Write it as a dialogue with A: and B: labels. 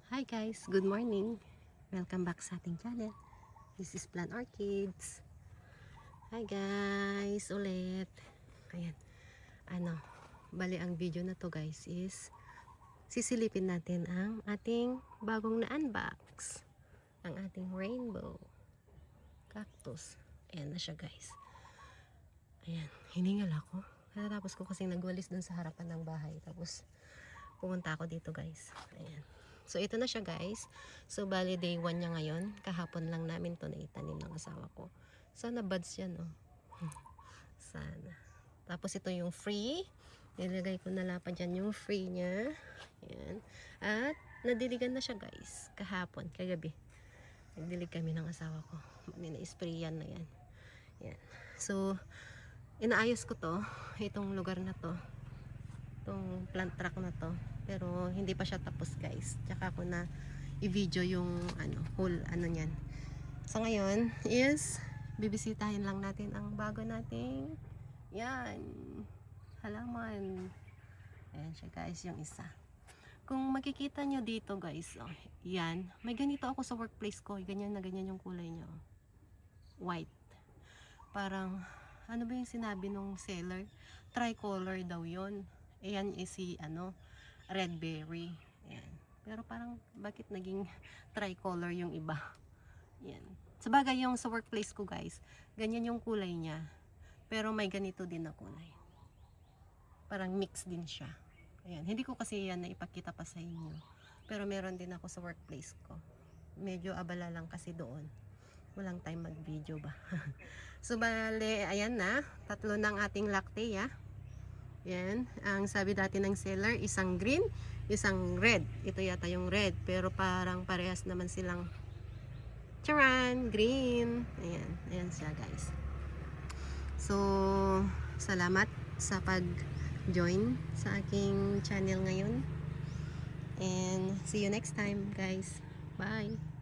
A: Hi guys, good morning. Welcome back sa ating channel. This is Plant Orchids. Hi guys, ulit. Ayan. Bali ang video na to guys is sisilipin natin ang ating bagong na-unbox. Ang ating rainbow cactus. Ayan na siya guys. Ayan, hiningal ako. Tapos ko kasing nagwalis dun sa harapan ng bahay. Tapos pumunta ako dito guys. Ayan. So ito na siya guys. So bali day 1 niya ngayon. Kahapon lang namin to naitanim ng asawa ko. Sana buds yan oh. Sana. Tapos ito yung free. Nilagay ko na lapad dyan yung free niya. Ayan. At nadiligan na siya guys. Kahapon, kagabi. Nagdilig kami ng asawa ko. Na-sprayan na yan. Ayan. So inaayos ko to. Itong lugar na to. Itong plant track na to. Pero hindi pa siya tapos guys. Tsaka ko na i-video yung whole niyan. So ngayon is bibisitahin lang natin ang bago nating yan halaman. Ayan siya guys, yung isa. Kung makikita nyo dito guys, oh, yan. May ganito ako sa workplace ko. Ganyan na ganyan yung kulay niya. Oh. White. Parang, ano ba yung sinabi nung seller? Tricolor daw yon. Ayan is si red berry. Ayan. Pero parang bakit naging tricolor yung iba? Ayan. Sabagay yung sa workplace ko guys, ganyan yung kulay niya. Pero may ganito din na kulay. Parang mix din siya. Ayan. Hindi ko kasi yan na ipakita pa sa inyo. Pero meron din ako sa workplace ko. Medyo abala lang kasi doon. Walang time mag-video ba. So bale, ayan na. 3 ng ating lactea. Yan, ang sabi dati ng seller, isang green, isang red. Ito yata yung red, pero parang parehas naman silang charan, green. Ayan, ayan siya guys. So, salamat sa pag-join sa aking channel ngayon. And see you next time guys. Bye!